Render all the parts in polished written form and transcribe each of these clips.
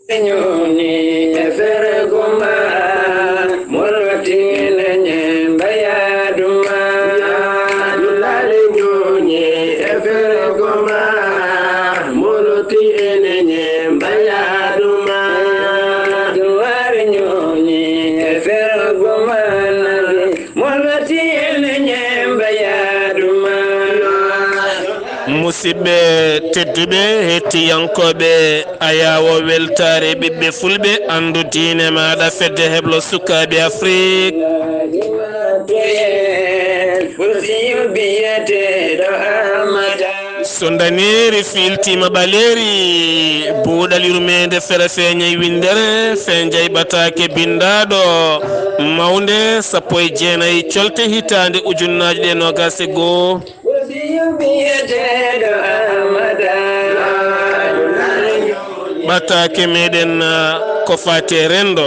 Nyoni efere goma moloti nenye bayaduma lale nyoni efere goma moloti nenye bayaduma duare nyoni efere goma moloti nenye bayaduma musidɓe tedduɓe hettiyankoɓe ayawo weltare ɓiɓɓe fulɓe andu diine maɗa fedde heblo sukaɓe afrique so daneri filtima ɓaleri buuɗal yurmede fere feñay windere fe jayɓatake bindaɗo mawde 19 colte hitande ujunnaji ɗe nogase goho ɓatake meɗen ko fate rendo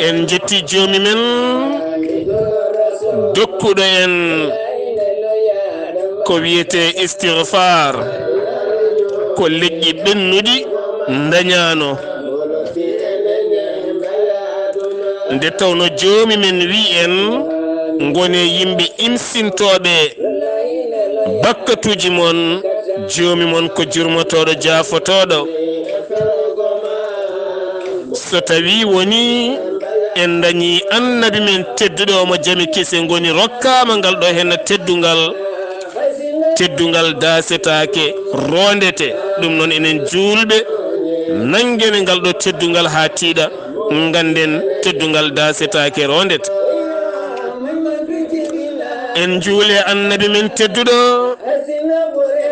en jetti jomi men dokkuɗo en ko wiyete istighfar ko leƴƴi ɓennuɗi dañano nde tawno jomi men wi en gone yimɓe imsintoɓe bakkatuji mon jomi mon ko jurmotoɗo jaafotoɗo so tawi woni en dañi annabi men tedduɗo mo jami kese goni rokkama ngal ɗo henna teddungal dasetake rondete ɗum noon enen julɓe nangene ngal ɗo teddungal ha tiiɗa ganden teddungal dasetake rondete en juule annabi men tedduɗo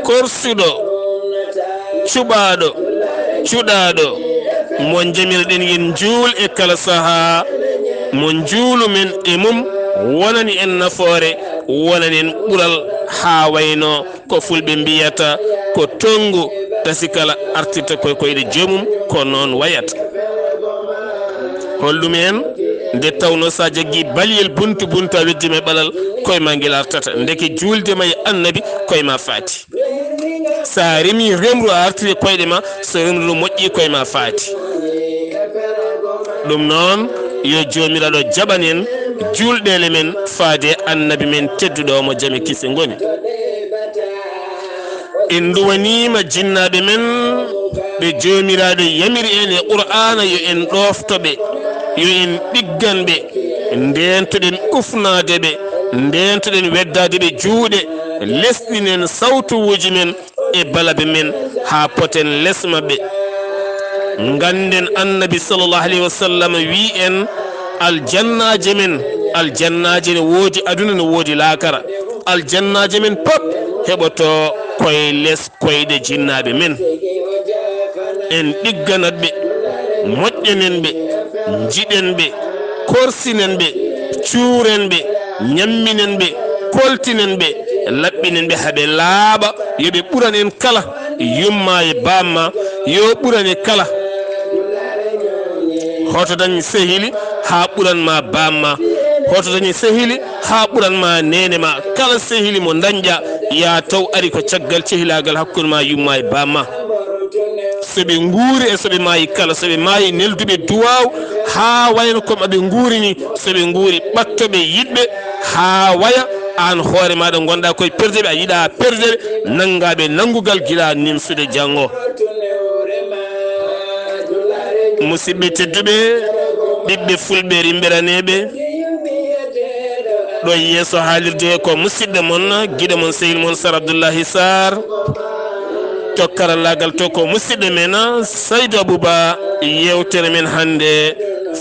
korsuɗo cuɓaɗo mon jamirɗen yen juul e kala saaha mon juulu men e mum wonani en nafoore wonani en ɓural ha wayno ko fulɓe mbiyata ko tongu tasi kala artirta koyɗe joomum ko noon wayata holɗum en nde tawno sa jaggi baliyel buntu a weddima e ɓalal koye ma guel artata ndeke juuldema e annabi koye ma faati sa remi remru a artiri koyɗe ma so remru moƴƴi koye ma faati ɗum noon yo jomiraɗo jaɓan en julɗele men faade annabi men tedduɗo mo jami kise goni en duwanima jinnaɓe men ɓe jomiraɗo yamiri en e qur'ana yo en ɗoftoɓe yo en ɗigganɓe ndentoɗen ufnadeɓe ndentoɗen weddadeɓe juuɗe lesɗinen sawtuwuji men e balabe men ha poten les mabɓe ganden annabi sallllahu alayhi wa sallam wi en aljannaje men aljannaje ne woodi aduna ne woodi laakara aljannaje men pop heɓoto koye les koyɗe jinnaɓe men en ɗigganatɓe moƴƴenen ɓe jiɗen ɓe korsinen ɓe cuuren ɓe ñamminen ɓe koltinen ɓe laɓɓinen ɓe haɓe laaɓa yoɓe ɓuran en kala yumma e bamma yo ɓuran e kala hoto dañi sehili ha ɓuranma bamma hoto dañi sehili ha ɓuranma nenema kala sehili mo dañƴa ya taw ari ko caggal cehilagal hakkude ma yumma e bamma soɓe nguuri e soɓe maayi kala soɓe maayi nelduɓe duwaw ha wayno koɓe ɓe nguurini soɓe nguuri ɓattoɓe yiɗɓe ha waya an hoore maɗa gonɗa koye perdeɓe a yiiɗa perdeɓe nangaɓe nangugal guila nimsude janggo musidɓe tedduɓe ɓiɓɓe fulɓe rimberaneɓe ɗo yeeso haalirde ko musidɗo moon guiɗo moon sehil moon Sar Abdoullahi Sarr to karallagal to ko musidɗo men Saydou Abouba yewtere men hande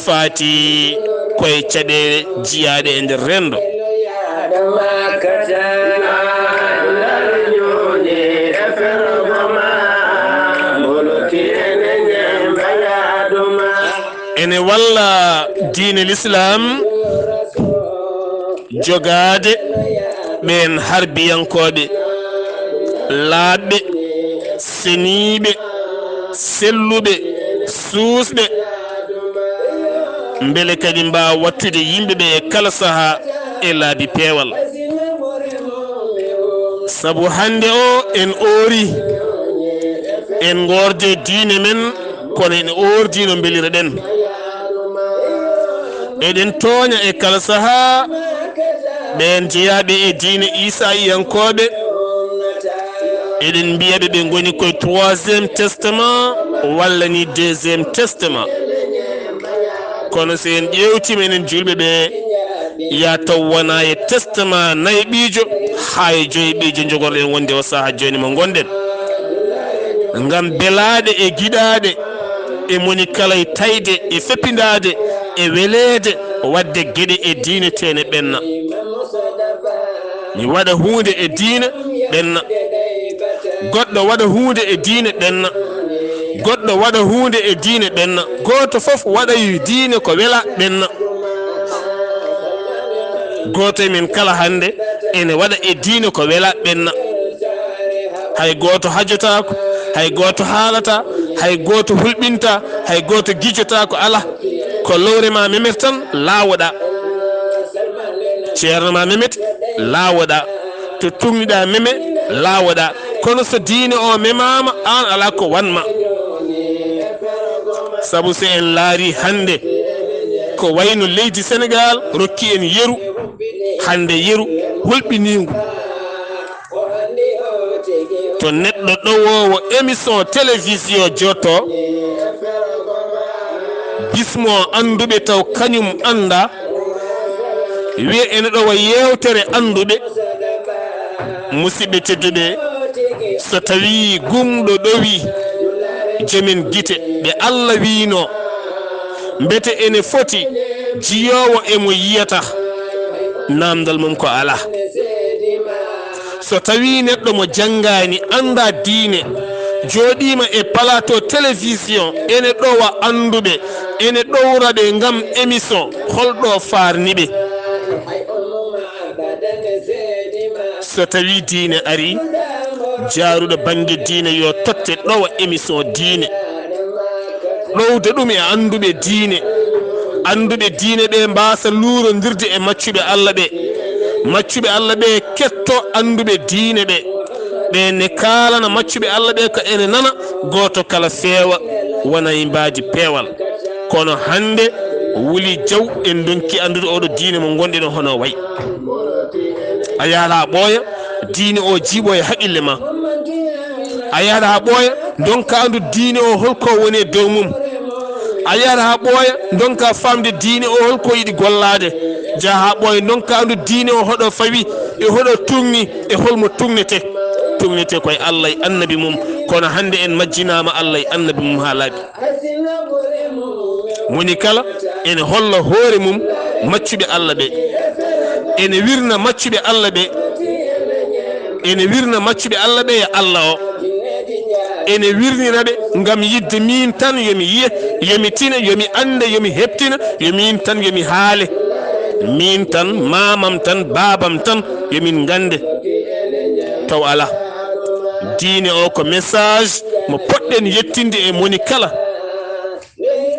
faati koye caɗele jiyaɗe e nder rendo ene walla diine l'islam jogade ɓen harbiyankoɓe laaɓɓe seniɓe selluɓe suusɓe beele kadi mbawa wattude yimɓeɓe e kala saaha e laabi peewal sabu hande o en oori en gorde diine men kono en ordi no belira den eden tonya e kala saha ben jeyabe e diine Isaiyankobe eden biyabe be ngoni koy 3e testament walla ni 2e testament kono sen ƴewti menen julbe be ya tawwana e testament naybijo hay joybijo jogorden wonde o saha joni mo gonden ngam belade e gidade e moni kala e tayde e feppindade e welede wadde gede e diine tene benna mi wada hunde e diine benna goddo wada hunde e diine benna goddo wada hunde e diine benna goto fof wada yu diine ko wela benna goto min kala hande ene wada e diine ko wela benna hay goto hajjata ko hay goto haalata hay goto hulbinta hay goto gijjata ko ala ko lowre ma memet tan laawoda ceerno ma memet laawoda to tumnida meme laawoda kono so diine o memama an ala ko wanma sabu se en laari hande ko wayno leydi Sénégal rokki en yeru hande yeru hulɓiningu to neɗɗo ɗowowo émission télévision jotto bismo anduɓe taw kañum anda wiye ene ɗowa yewtere anduɓe musidɓe tedduɓe so tawi gumɗo ɗowi jomin guite ɓe Allah wino mbete ene foti jiyowo emo yiyata namdal mum ko ala so tawi neɗɗo mo janngani anda diine joɗima e plateau télévision ene ɗowa anduɓe ene ɗowra ɓe ngam émission holɗo farniɓe so tawi diine ari jaaruɗo banggue diine yo totte ɗowa émission diine ɗowde ɗum e anduɓe diine ɓe mbasa luurodirde e maccuɓe Allah ɓe ketto anduɓe diine ɓe ne kalana maccuɓe Allah ɓe ko ene nana goto kala feewa wona e mbaadi peewal kono hande wuli jaw en donki andude oɗo diine mo gonɗen hono way a yaala ɓooya diine o jiiɓo e haqqille ma a yaada ha ɓooya donka andu diine o holko woni e dow mum a yaada ha ɓooya donka famde diine o holko yiɗi gollade jaa ha ɓooya donka andu diine o hoɗo fawi e hoɗo tugni e holmo tugnete koye Allah e annabi mum kono hande en majjinama Allah e annabi mum ha laaɓi moni kala ene holla hoore mum maccuɓe Allah ɓe ene wirna maccuɓe Allah ɓe e Allah o ene wirniraɓe ngam yidde min tan yomi yiye yomi tina yomi ande yomi heptina yomin tan yomi haale min tan mamam tan babam tan yomin gande taw ala diine o ko message mo poɗɗen yettinde e moni kala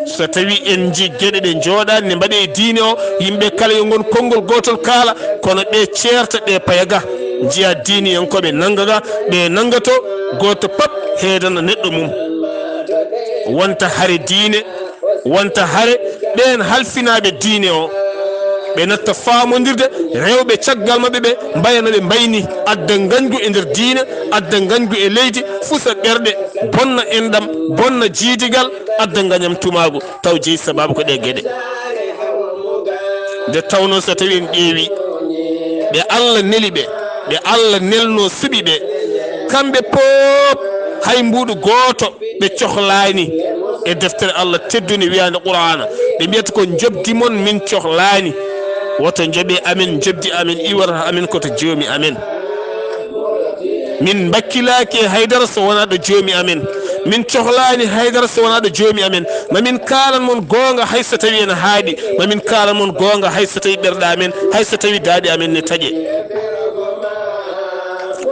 so tawi en ji gueɗe ɗe jooɗani ne mbaɗe e diine o yimɓe kala yo gon konngol gotol kaala kono ɓe ceerta ɗe payaga jiya diine en koɓe nangaga ɓe nangato goto pap heedana neɗɗo mum wonta hare diine wonta hare ɓen halfinaɓe diine o ɓe natta famodirde rewɓe caggal mabɓe ɓe mbayana ɓe mbayni adda gañgu e nder diine adda gañgu e leydi fusa ɓerɗe bonna enɗam bonna jiidigal adda gañam tumagu taw jeeyi sababu ko ɗe gueɗe nde tawno so tawi en ƴeewi ɓe Allah neli ɓe Allah nelno suɓi ɓe kamɓe pop hay mbuɗu goto ɓe cohlani e deftere Allah tedduni wiyande Qur'ana ɓe mbiyata ko jobdimon min cohlani woto jooɓe amen jobdi amen iwata amen koto joomi amen min bakkilaki e haydara so wonaɗo joomi amen min cohlani haydara so wonaɗo joomi amen mamin kalan mon gonga hay so tawi en haaɗi mamin kalan mon gonga hay so tawi ɓerɗe amen hay so tawi daaɗi amen ne taaƴe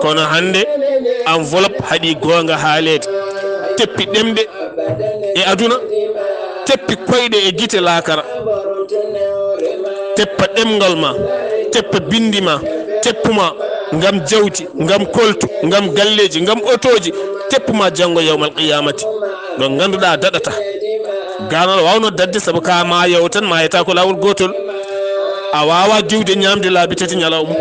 kono hande enveloppe haɗi gonga haalede teppi ɗemɗe e aduna teppi koyɗe e guite laakara teppa ɗemgal ma teppa bindi ma teppuma ngam jawti ngam koltu ngam galleji ngam otoji teppuma janngo yawmal qiyamati ɗo ganduɗa daɗata ganol wawno dadde saabu ka ma yew tan mayata ko lawol gotol a wawa diwde ñamde laabi tati ñalawma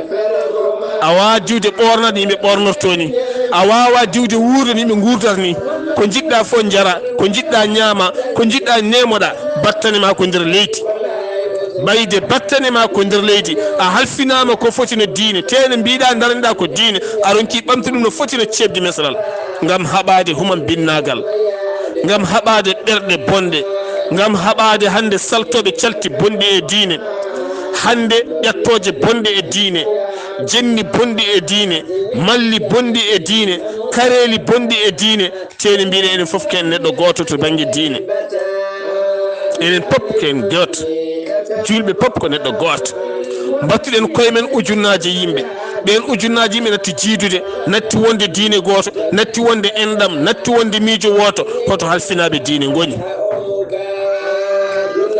a wawa diwde ɓornade yimɓe ɓornortoni a wawa diwde wuurde ni ɓe gurdata ni ko jiɗɗa fof jara ko jiɗɗa ñaama ko jiɗɗa nemoɗa battanema ko nder leydi ɓayde battanema ko nder leydi a halfinama ko foti no diine tene mbiɗa daraniɗa ko diine a ronki ɓamta ɗum no foti no cebdi mesalal gam haɓade human binnagal gam haɓade ɓerɗe bonɗe gam haɓade hande saltoɓe calti bonɗi e diine hande ƴattoje bonɗe e diine jenni bonɗi e diine malli bonɗi e diine kareli bonɗi e diine teni mbiɗa enen foof ken neɗɗo goto to banggue diine enen pop ken goto julɓe pop ko neɗɗo goto battuɗen koyemen ujunnaji yimɓe ɓen ujunnaji yimɓe natti jiidude natti wonde diine goto natti wonde enɗam natti wonde miijo woto hoto halfinaɓe diine goni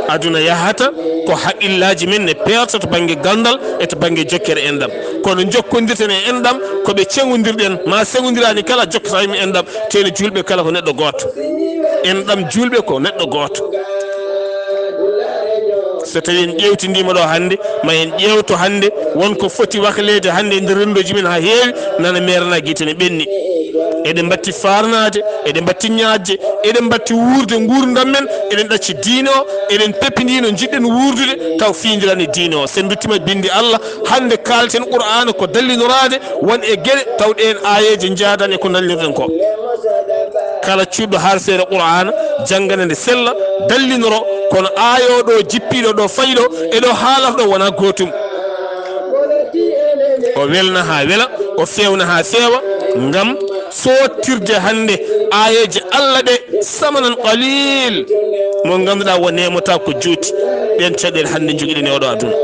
aduna yahata ko haqqillaji men ne perta to banggue gandal e to banggue jokkere enɗam kono jokkodirten e enɗam koɓe cengodirɗen ma sengodirani kala jokkata yimɓe enɗam tene julɓe kala ko neɗɗo goto enɗam julɓe ko neɗɗo goto so tawi en ƴewtidima ɗo hande ma en ƴewto hande wonko foti waklede hande e nder rendoji men ha heewi nana merana guite ne ɓenni eɗen batti farnade eɗen batti ñajje eɗen batti wurde gurdam men eɗen ɗacci diine o eɗen peppidino jiɗɗen wurdude taw fidirani diine o sen duttima bindi Allah hande kalten qur'ana ko dallinorade won e gueɗe tawɗen ayeje jaadan e ko dallirɗen ko kala cuɗɗo harsere qur'ana janggane nde sella dallinoro kono ayoɗo jippiɗo ɗo fayiɗo eɗo haalata ɗo wona gotum o welna ha wela o fewna ha feewa ngam sottirde hande ayeje Allah ɗe samanan qalil mo ganduɗa wo nemata ko juuti ɗen caɗele hande joguiɗen e oɗo aduna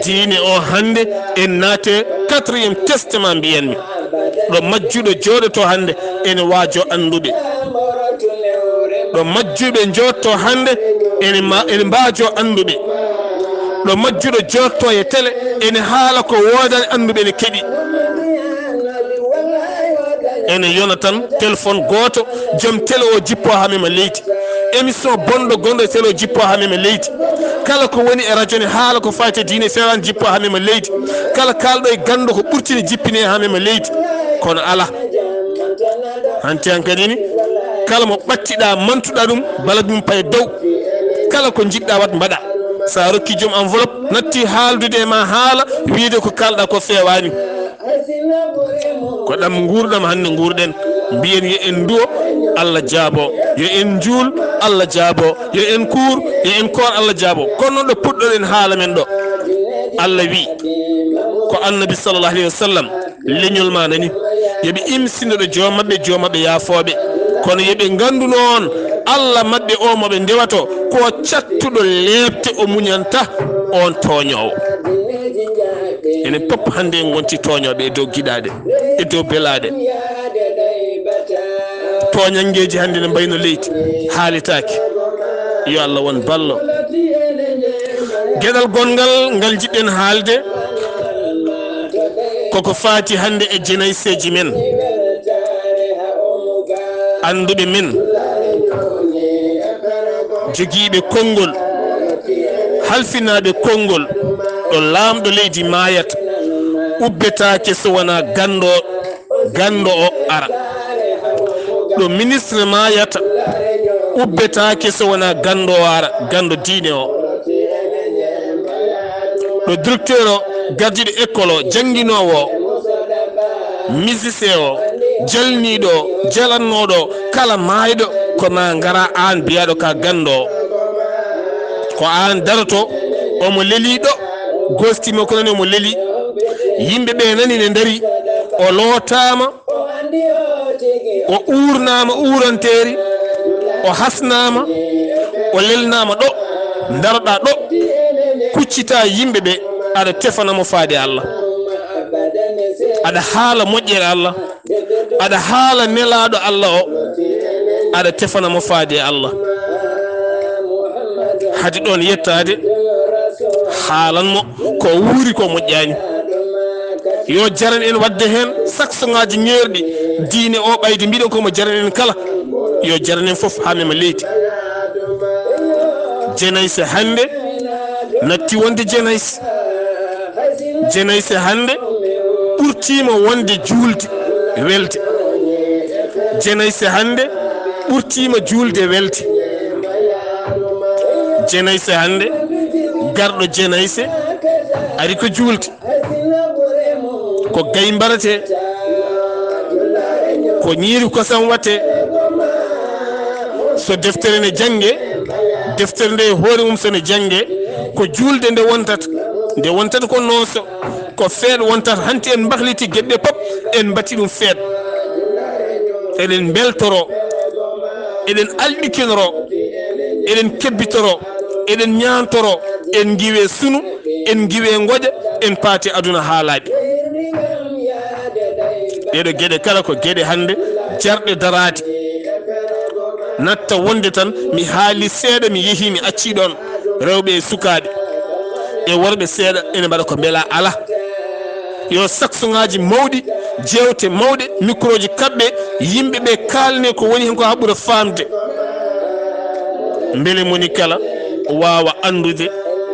diine o hande en naate 4e testament mbiyanmi ɗo majjuɗo joɗoto hande ene waajo anduɓe ɗo majjuɓe jotto hande ene mbajo anduɓe ɗo majjuɗo jotto e télé ene haala ko wodani anduɓe ne keeɗi ene yona tan téléphone goto joom télé o jippo hamima leydi émission bonɗo gonɗo e télé o jippo hamima leydi kala ko woni e radio ne haala ko fati diine fewani jippo hamima leydi kala kalɗo e gando ko ɓurtini jippine hamima leydi kono ala hanti han kadini kala mo ɓattiɗa mantuɗa ɗum bala ɗum paye dow kala ko jiɗɗa wat mbaɗa sa rokki joom enveloppe natti haaldude e ma haala wiide ko kalɗa ko fewani ko ɗam gurdam hande gurɗen mbiyen yo en duwo Allah jaabo yo en juul Allah jaabo yo en kuur yo en koor Allah jaabo kono noon ɗo puɗɗoɗen haala men ɗo Allah wi ko annabi sallallahu alayhi wa sallam leñol ma nani yoɓe imsinoɗo jomaɓe yaafoɓe kono yoɓe gandu noon Allah mabɓe o moɓe ndewato ko cattuɗo lebte o muñanta on toñowo enen pop hande en gonti toñoɓe e dow giɗaɗe e dow belaɗe toñangueji hande ne mbayno leydi haalitaki yo Allah won ballo gueɗal gongal ngal jiɗɗen haalde koko faati hande e jenayseji men anduɓe men jogiiɓe konngol halfinaɓe konngol ɗo laamɗo leydi mayata ubbetake so wona gando o ara ɗo ministre mayata ubbetake so wona gando o ara gando diine o ɗo directeur o gardiɗo école o janguinowo o musicien o jalniɗo jalannoɗo kala mayɗo ko ma gara an biyaɗo ka gando o ko an darato omo leeliɗo gostimo ko nani omo leeli yimɓeɓe nani ne dari o lootama o urnama uranteri o hasnama o lelnama ɗo daroɗa ɗo kuccita yimɓeɓe aɗa tefanamo faade Allah aɗa haala moƴƴere Allah aɗa haala nelaɗo Allah o aɗa tefanamo faade Allah hadi ɗon yettade haalanmo ko wuuri ko moƴƴani yo jaran en wadde hen sakso ngaji ñerɗi diine o ɓayde mbiɗen komo jaranen kala yo jaranen fof ha mema leydi jenayse hande natti wonde jenayse hande ɓurtima wonde julde welde jenayse hande ɓurtima julde welde jenayse hande garɗo jenayse ari ko julde ko gay mbarate ko ñiiri kosam watte so deftere ne jange deftere nde hoore mum sone jange ko julde nde wontata ko nooso ko feeɗ wontata hanti en mbahliti geɗɗe pop en mbatti ɗum feeɗ eɗen beltoro eɗen alɗikinoro eɗen kebbitoro eɗen ñantoro en giwe sunu en giwe goƴa en paati aduna haalaɓe ɗeɗo gueɗe kala ko gueɗe hande jarɗe darade natta wonde tan mi haali seeɗa mi yeehi mi acci ɗon rewɓe e sukaɓe e worɓe seeɗa ene mbaɗa ko beela ala yo saksoŋaji mawɗi jewte mawɗe micro ji kaɓɓe yimɓeɓe kalne ko woni hen ko haɓɓura famde beele moni kala wawa andude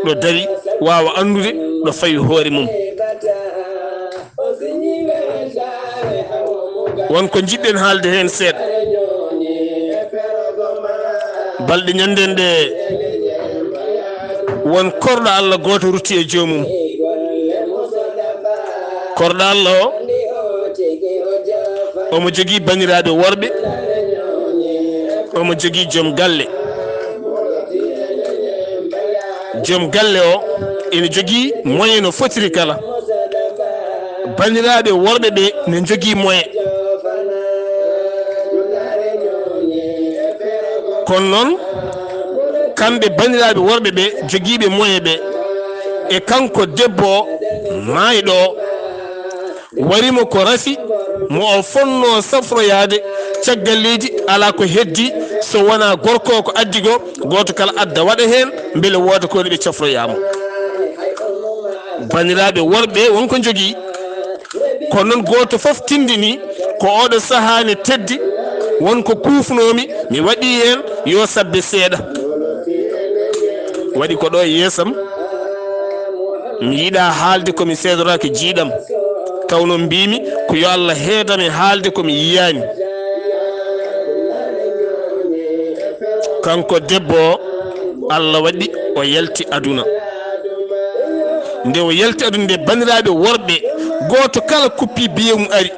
ɗo dari wawa andude ɗo fawi hoore mum wonko jiɗɗen haalde hen seeɗa balɗe ñanden ɗe won korɗo Allah goto rutti e joomum korɗo Allah o omo jogui baniraɓe worɓe omo jogui joom galle o ene jogui moyen no fotiri kala baniraɓe worɓe ɓe ne jogui moyen kono noon kamɓe baniraɓe worɓe ɓe joguiɓe moyen ɓe e kanko debbo o maayiɗo o warimo ko rafi mo o fonno safroyade caggal leydi ala ko heddi so wona gorko ko addi go goto kala adda waɗa hen beele wooda ko ɓe cafroyamo baniraɓe worɓe wonko jogui kono noon goto foof tindini ko oɗo sahani teddi wonko kufnomi mi waɗi hen yo sabbe seeɗa waɗi ko ɗo e yeesam mi yiɗa haalde komi seedoraki jiiɗam tawno mbimi ko yo Allah heedame haalde komi yiyani kanko debbo o Allah waɗi o yalti aduna nde o yalti aduna nde bandiraɓe worɓe goto kala kuppi biye mum ari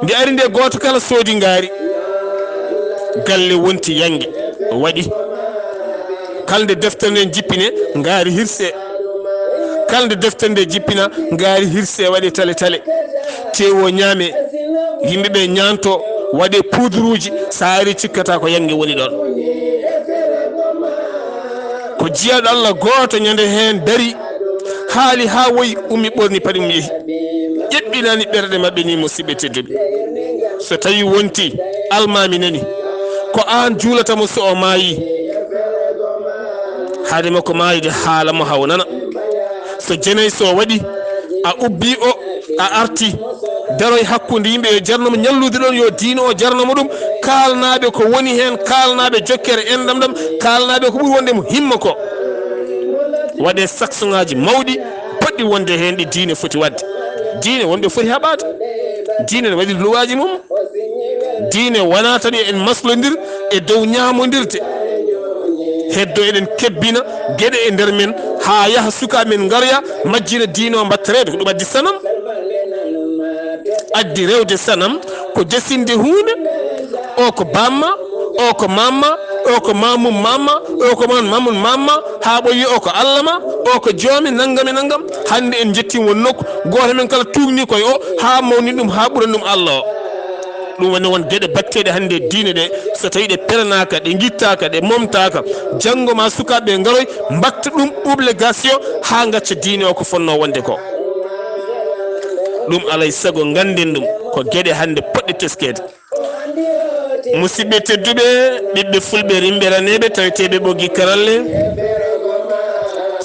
nde ari nde goto kala soodi ngaari galle wonti yangue waɗi kalde deftere nde jippine ngaari hirse kalde deftere nde jippina ngaari hirse waɗe tale tale tewo ñaame yimɓeɓe ñanto waɗe poudre uji sa ari cikkata ko yangue woni ɗon ko jiyaɗo Allah goto ñande hen dari haali ha woyi ummi ɓorni paɗi mum yeehi ƴeɓɓinani ɓerɗe mabɓe ni musidɓe tedduɓe so tawi wonti almami nani ko an juulatamo so o maayi haade makko maayide haala mo haw nana so jenayi so waɗi a ubbi o a arti daroy hakkude yimɓe yo jarnomo ñallude ɗon yo diino o jarnomo ɗum kalnaɓe ko woni hen kalnaɓe jokkere endam ɗam kalnaɓe ko ɓuuri wondemo himma ko waɗe saksoŋaji mawɗi poɗɗi wonde hen ɗi diine foti wadde diine wonɓe foti haɓade diine ne waɗi luwaji mum diine wona tan en maslodir e dow ñamodirde heddo eɗen kebbina gueɗe e nder men ha yaaha sukaɓe men garoya majjina diine o mbattorede ko ɗum addi sanam addi rewde sanam ko jasinde hunde o ko bamma o ko mamma o ko mamum mamma o ko mamum mamma ha ɓoyi o ko Allah ma o ko joomi naggam e naggam hande en jettimo won nokku goto men kala tugni koye o ha mawni ɗum ha ɓuura ɗum Allah o ɗum woni won gueɗe batteɗe hande diine ɗe so tawi ɗe peranaka ɗe guittaka ɗe momtaka janggo ma sukaɓe garoy mbatta ɗum obligation ha gacca diine o ko fonno wonde ko ɗum alay saago ganden ɗum ko gueɗe hande poɗɗe teskede musidɓe tedduɓe ɓiɓɓe fulɓe rimɓeraneɓe taweteɓe ɓoggi karalle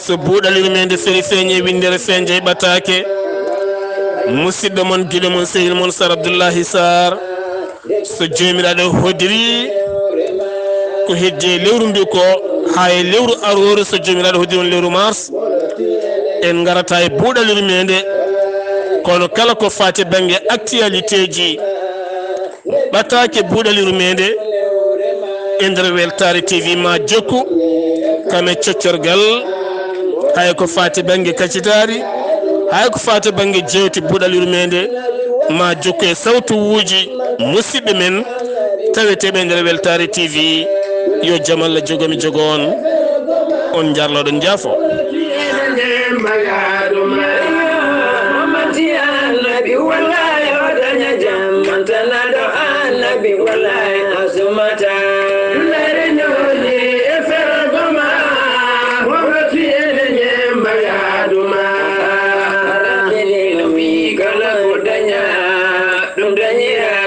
so buuɗalirmede feri feeñe windere feeñe ɓatake musidɗo mon guiɗo mon sehil mon Sar Abdoullahi Sarr so jomiraɗo hodiri ko heddi lewru ndu ko ha e lewru arore so jomiraɗo hodiri on lewru mars en garata e buuɗal yurmede kono kala ko fati banggue actualité ji ɓattake buuɗal yurmede e nder Weltare TV ma jokku kame coccorgal hay ko fati banggue kaccitari hay ko fati banggue jewti buuɗal yurmede ma jokku e sawtu wuuji musidɓe men taweteɓe nder Weltare TV yo jaam Allah jogomi jogo on jarloɗon jaafo Yeah.